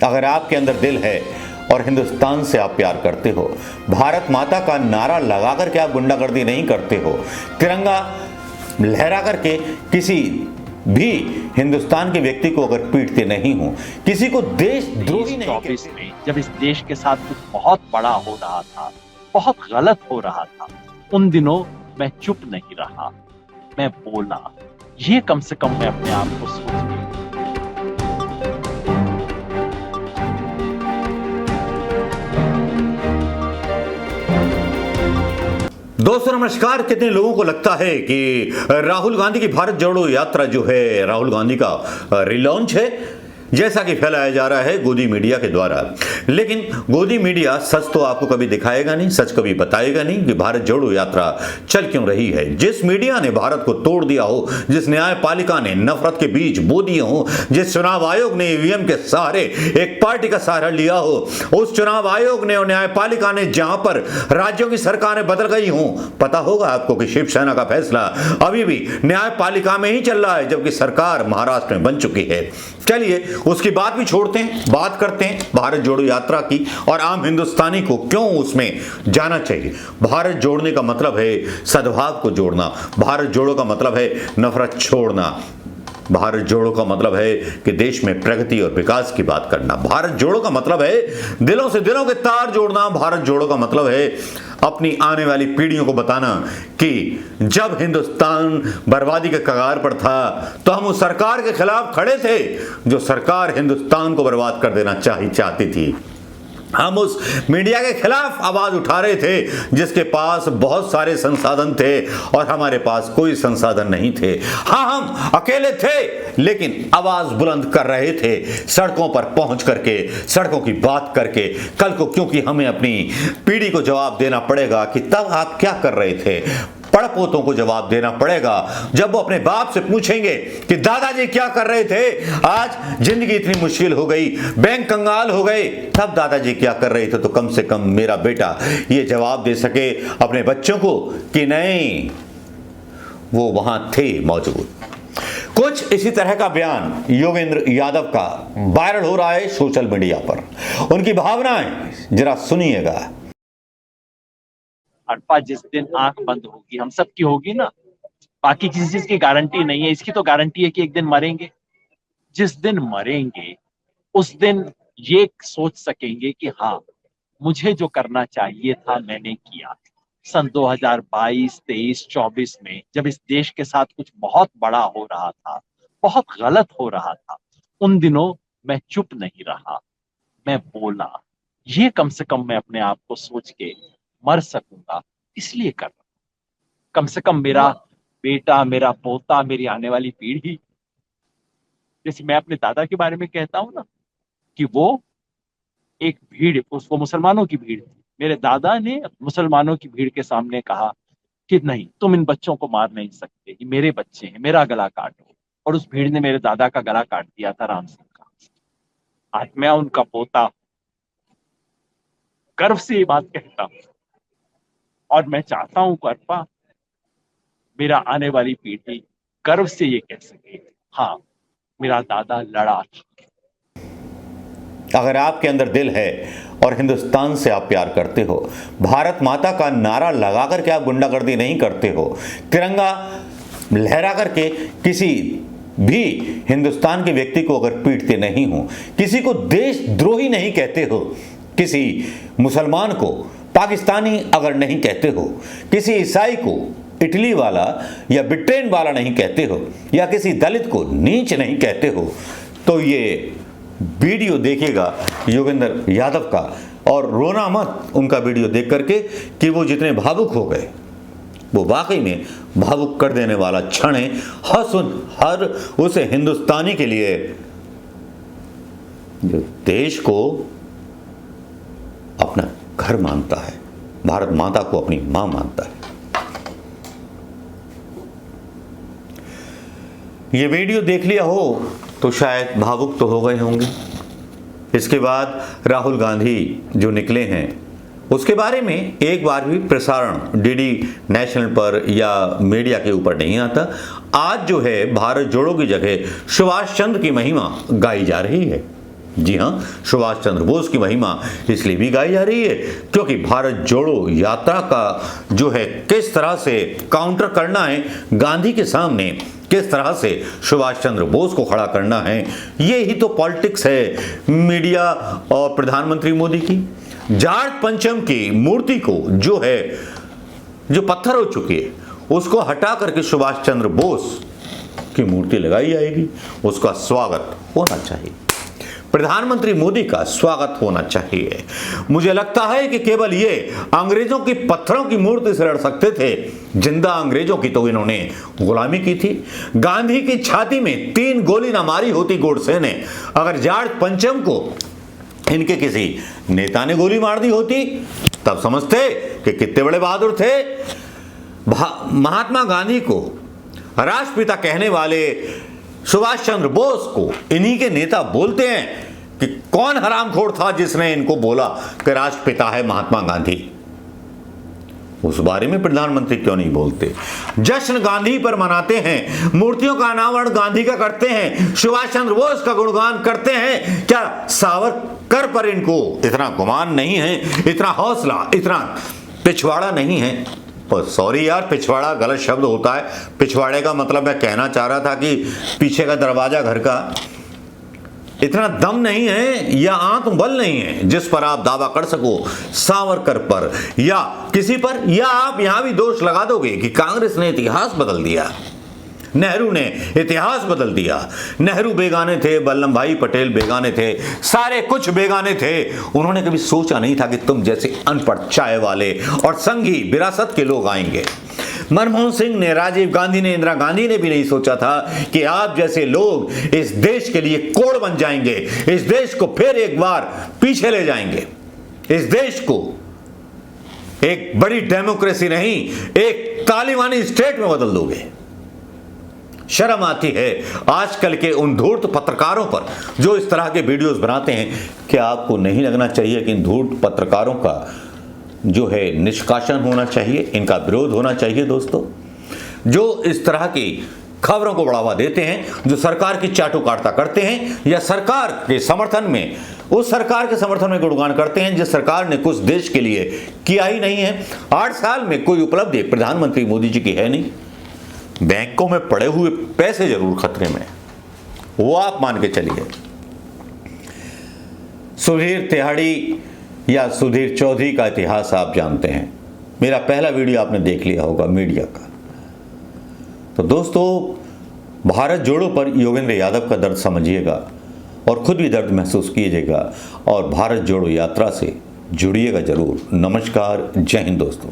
अगर आपके अंदर दिल है और हिंदुस्तान से आप प्यार करते हो, भारत माता का नारा लगा करके आप गुंडागर्दी नहीं करते हो, तिरंगा लहरा करके किसी भी हिंदुस्तान के व्यक्ति को अगर पीटते नहीं हो, किसी को देशद्रोही नहीं कहते। में जब इस देश के साथ कुछ बहुत बड़ा हो रहा था, बहुत गलत हो रहा था, उन दिनों मैं चुप नहीं रहा, मैं बोला। ये कम से कम मैं अपने आप को सोच गया। दोस्तों नमस्कार। कितने लोगों को लगता है कि राहुल गांधी की भारत जोड़ो यात्रा जो है राहुल गांधी का रिलॉन्च है, जैसा कि फैलाया जा रहा है गोदी मीडिया के द्वारा। लेकिन गोदी मीडिया सच तो आपको कभी दिखाएगा नहीं, सच कभी बताएगा नहीं कि भारत जोड़ो यात्रा चल क्यों रही है। जिस मीडिया ने भारत को तोड़ दिया हो, जिस न्यायपालिका ने नफरत के बीज बो दिए हो, जिस चुनाव आयोग ने ईवीएम के सहारे एक पार्टी का सहारा लिया हो, उस चुनाव आयोग ने और न्यायपालिका ने जहां पर राज्यों की सरकारें बदल गई हों, पता होगा आपको कि शिवसेना का फैसला अभी भी न्यायपालिका में ही चल रहा है, जबकि सरकार महाराष्ट्र में बन चुकी है। चलिए उसकी बात भी छोड़ते हैं, बात करते हैं भारत जोड़ो यात्रा की और आम हिंदुस्तानी को क्यों उसमें जाना चाहिए। भारत जोड़ने का मतलब है सद्भाव को जोड़ना, भारत जोड़ो का मतलब है नफरत छोड़ना, भारत जोड़ो का मतलब है कि देश में प्रगति और विकास की बात करना, भारत जोड़ो का मतलब है दिलों से दिलों के तार जोड़ना, भारत जोड़ो का मतलब है अपनी आने वाली पीढ़ियों को बताना कि जब हिंदुस्तान बर्बादी के कगार पर था तो हम उस सरकार के खिलाफ खड़े थे जो सरकार हिंदुस्तान को बर्बाद कर देना चाहती थी। हम उस मीडिया के खिलाफ आवाज उठा रहे थे जिसके पास बहुत सारे संसाधन थे और हमारे पास कोई संसाधन नहीं थे। हाँ, हम अकेले थे लेकिन आवाज बुलंद कर रहे थे, सड़कों पर पहुंच करके, सड़कों की बात करके। कल को क्योंकि हमें अपनी पीढ़ी को जवाब देना पड़ेगा कि तब आप क्या कर रहे थे, पड़पोतों को जवाब देना पड़ेगा जब वो अपने बाप से पूछेंगे कि दादाजी क्या कर रहे थे, आज जिंदगी इतनी मुश्किल हो गई, बैंक कंगाल हो गए, तब दादाजी क्या कर रहे थे। तो कम से कम मेरा बेटा ये जवाब दे सके अपने बच्चों को कि नहीं, वो वहां थे मौजूद। कुछ इसी तरह का बयान योगेंद्र यादव का वायरल हो रहा है सोशल मीडिया पर। उनकी भावनाएं जरा सुनिएगा। अटपा जिस दिन आंख बंद होगी, हम सब की होगी ना, बाकी किसी चीज की गारंटी नहीं है, इसकी तो गारंटी है कि एक दिन मरेंगे। जिस दिन मरेंगे उस दिन ये सोच सकेंगे कि हाँ, मुझे जो करना चाहिए था मैंने किया। सन 2022, 23, 24 में जब इस देश के साथ कुछ बहुत बड़ा हो रहा था, बहुत गलत हो रहा था, उन दिनों मैं चुप नहीं रहा, मैं बोला। ये कम से कम मैं अपने आप को सोच के मर सकूंगा इसलिए कर रहा हूं। कम से कम मेरा बेटा, मेरा पोता, मेरी आने वाली पीढ़ी, जैसे मैं अपने दादा के बारे में कहता हूं ना कि वो एक भीड़, उसको मुसलमानों की भीड़ थी। मेरे दादा ने मुसलमानों की भीड़ के सामने कहा कि नहीं, तुम इन बच्चों को मार नहीं सकते, ये मेरे बच्चे हैं, मेरा गला काटो। और उस भीड़ ने मेरे दादा का गला काट दिया था, राम सिंह का। आज मैं उनका पोता गर्व से ये बात कहता हूं और मैं चाहता हूं कि अरपा, मेरा आने वाली पीढ़ी गर्व से ये कह सके, हाँ, मेरा दादा लड़ा था। अगर आपके अंदर दिल है और हिंदुस्तान से आप प्यार करते हो, भारत माता का नारा लगा करके आप गुंडागर्दी नहीं करते हो, तिरंगा लहरा करके किसी भी हिंदुस्तान के व्यक्ति को अगर पीटते नहीं हो, किसी को देशद्रोही नहीं कहते हो, किसी मुसलमान को पाकिस्तानी अगर नहीं कहते हो, किसी ईसाई को इटली वाला या ब्रिटेन वाला नहीं कहते हो, या किसी दलित को नीच नहीं कहते हो, तो ये वीडियो देखिएगा योगेंद्र यादव का और रोना मत उनका वीडियो देख करके कि वो जितने भावुक हो गए, वो वाकई में भावुक कर देने वाला क्षण है। हर उस हिंदुस्तानी के लिए जो देश को अपना घर मानता है, भारत माता को अपनी मां मानता है। ये वीडियो देख लिया हो तो शायद भावुक तो हो गए होंगे। इसके बाद राहुल गांधी जो निकले हैं उसके बारे में एक बार भी प्रसारण डीडी नेशनल पर या मीडिया के ऊपर नहीं आता। आज जो है भारत जोड़ो की जगह सुभाष चंद्र की महिमा गाई जा रही है। जी हां, सुभाष चंद्र बोस की महिमा इसलिए भी गाई जा रही है क्योंकि भारत जोड़ो यात्रा का जो है किस तरह से काउंटर करना है गांधी के सामने, किस तरह से सुभाष चंद्र बोस को खड़ा करना है, ये ही तो पॉलिटिक्स है मीडिया और प्रधानमंत्री मोदी की। जाट पंचम की मूर्ति को जो पत्थर हो चुकी है उसको हटा करके सुभाष चंद्र बोस की मूर्ति लगाई जाएगी। उसका स्वागत होना चाहिए, प्रधानमंत्री मोदी का स्वागत होना चाहिए। मुझे लगता है कि केवल ये अंग्रेजों की पत्थरों की मूर्ति से लड़ सकते थे, जिंदा अंग्रेजों की तो इन्होंने गुलामी की थी। गांधी की छाती में 3 गोली ना मारी होती गोडसे ने, अगर जाट पंचम को इनके किसी नेता ने गोली मार दी होती तब समझते कि कितने बड़े बहादुर थे। महात्मा गांधी को राष्ट्रपिता कहने वाले सुभाष चंद्र बोस को इन्हीं के नेता बोलते हैं कि कौन हरामखोर था जिसने इनको बोला कि राष्ट्रपिता है महात्मा गांधी। उस बारे में प्रधानमंत्री क्यों नहीं बोलते? जश्न गांधी पर मनाते हैं, मूर्तियों का अनावरण गांधी का करते हैं, सुभाष चंद्र बोस का गुणगान करते हैं। क्या सावरकर पर इनको इतना गुमान नहीं है, इतना हौसला, इतना पिछवाड़ा नहीं है? सॉरी यार, पिछवाड़ा गलत शब्द होता है। पिछवाड़े का मतलब मैं कहना चाह रहा था कि पीछे का दरवाजा घर का। इतना दम नहीं है या आत्मबल नहीं है जिस पर आप दावा कर सको सावरकर पर या किसी पर, या आप यहां भी दोष लगा दोगे कि कांग्रेस ने इतिहास बदल दिया, नेहरू ने इतिहास बदल दिया। नेहरू बेगाने थे, वल्लभ भाई पटेल बेगाने थे, सारे कुछ बेगाने थे। उन्होंने कभी सोचा नहीं था कि तुम जैसे अनपढ़ चाय वाले और संघी विरासत के लोग आएंगे। मनमोहन सिंह ने, राजीव गांधी ने, इंदिरा गांधी ने भी नहीं सोचा था कि आप जैसे लोग इस देश के लिए कोड़ बन जाएंगे, इस देश को फिर एक बार पीछे ले जाएंगे, इस देश को एक बड़ी डेमोक्रेसी नहीं एक तालिबानी स्टेट में बदल दोगे। शर्म आती है आजकल के उन धूर्त पत्रकारों पर जो इस तरह के वीडियोस बनाते हैं। क्या आपको नहीं लगना चाहिए कि इन धूर्त पत्रकारों का जो है निष्कासन होना चाहिए, इनका विरोध होना चाहिए? दोस्तों, जो इस तरह की खबरों को बढ़ावा देते हैं, जो सरकार की चाटुकारिता करते हैं या सरकार के समर्थन में, उस सरकार के समर्थन में गुणगान करते हैं जिस सरकार ने कुछ देश के लिए किया ही नहीं है। 8 साल में कोई उपलब्धि प्रधानमंत्री मोदी जी की है नहीं। बैंकों में पड़े हुए पैसे जरूर खतरे में, वो आप मान के चलिए। सुधीर तिहाड़ी या सुधीर चौधरी का इतिहास आप जानते हैं, मेरा पहला वीडियो आपने देख लिया होगा मीडिया का। तो दोस्तों, भारत जोड़ो पर योगेंद्र यादव का दर्द समझिएगा और खुद भी दर्द महसूस कीजिएगा और भारत जोड़ो यात्रा से जुड़िएगा जरूर। नमस्कार, जय हिंद दोस्तों।